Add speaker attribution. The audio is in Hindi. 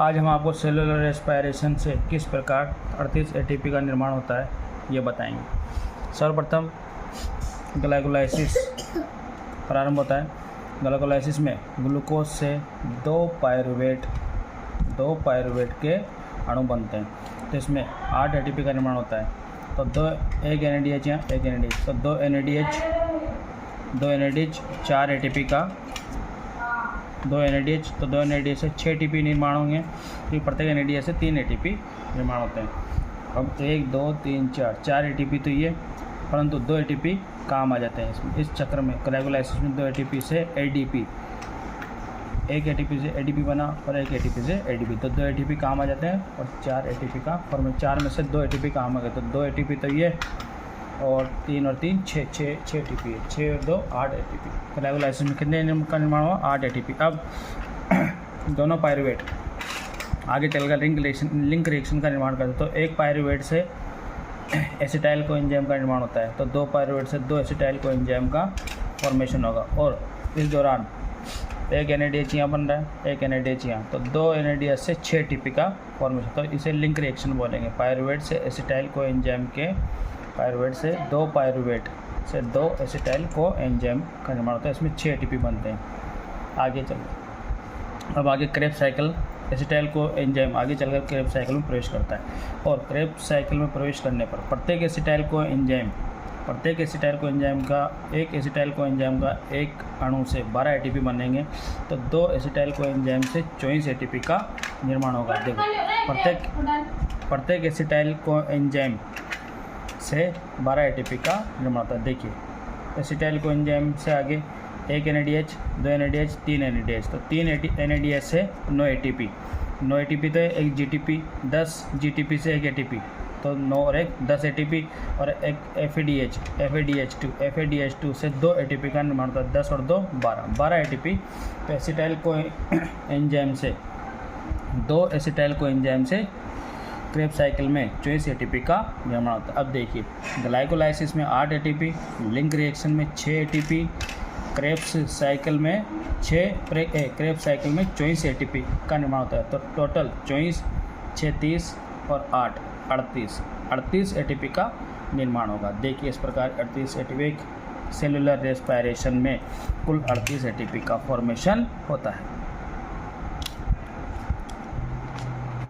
Speaker 1: आज हम आपको सेलुलर रेस्पिरेशन से किस प्रकार 38 एटीपी का निर्माण होता है ये बताएंगे। सर्वप्रथम ग्लाइकोलाइसिस प्रारंभ होता है। ग्लाइकोलाइसिस में ग्लूकोज से दो पायरुवेट के अणु बनते हैं, तो इसमें 8 एटीपी का निर्माण होता है। तो एक NADH या एक NADH, तो दो NADH 4 एटीपी का, दो NADH से 6 एटीपी निर्माण होंगे, तो प्रत्येक NADH से 3 एटीपी निर्माण होते हैं। अब 1 2 3 4 एटीपी तो ये, परंतु 2 एटीपी काम आ जाते हैं इसमें। इस चक्र में ग्लाइकोलाइसिस में 2 एटीपी से ADP, एक एटीपी से ADP बना और एक एटीपी से ADP, तो 2 एटीपी काम आ जाते हैं और 4 एटीपी का फॉर्म। 4 में से 2 एटीपी काम आ गए, तो 2 एटीपी तो ये और 3 और 3 6 एटीपी है। 6 और 2 8 एटीपी। ग्लाइकोलाइसिस में कितने का निर्माण हुआ? 8 एटीपी। अब दोनों पायरुवेट आगे चलकर लिंक रिएक्शन का निर्माण करते हैं। तो एक पायरुवेट से एसिटाइल कोएंजाइम का निर्माण होता है, तो 2 पायरुवेट से 2 एसिटाइल कोएंजाइम का फॉर्मेशन होगा। और इस दौरान एक NADH यहाँ बन रहा है, एक NADH यहाँ, तो 2 NADH से 6 एटीपी का फॉर्मेशन, तो इसे लिंक रिएक्शन बोलेंगे। पायरुवेट से एसिटाइल कोएंजाइम के, पायरुवेट से 2 पायरुवेट से 2 एसिटाइल कोएंजाइम का निर्माण होता है, इसमें 6 एटीपी बनते हैं। आगे चलो, अब आगे क्रेब्स साइकिल, एसिटाइल कोएंजाइम आगे चलकर क्रेब्स साइकिल में प्रवेश करता है। और क्रेब्स साइकिल में प्रवेश करने पर प्रत्येक एसिटाइल कोएंजाइम का एक अणु से 12 एटीपी बनेंगे, तो 2 एसिटाइल कोएंजाइम से 24 एटीपी का निर्माण होगा। देखो, प्रत्येक एसिटाइल कोएंजाइम से 12 एटीपी का निर्माण होता है। देखिए, एसिटाइल कोएंजाइम से आगे एक NADH, 2 NADH, 3 NADH, तो 3 NADH से 9 एटीपी, 9 एटीपी तो एक GTP, 10 GTP से एक एटीपी, तो 9 और 1 10 एटीपी, और एक FADH2 से 2 एटीपी का निर्माण होता है। 10 और 2 12 एटीपी। तो एसिटाइल कोएंजाइम से 2 एसिटाइल कोएंजाइम से क्रेब्स साइकिल में 24 एटीपी का निर्माण होता है। अब देखिए, ग्लाइकोलाइसिस में 8 एटीपी, लिंक रिएक्शन में 6 एटीपी, क्रेब्स साइकिल में 24 एटीपी का निर्माण होता है। तो टोटल 24, 6 30 और 8 38 एटीपी का निर्माण होगा। देखिए, इस प्रकार 38 एटीपी सेलुलर रेस्पिरेशन में कुल 38 एटीपी का फॉर्मेशन होता है।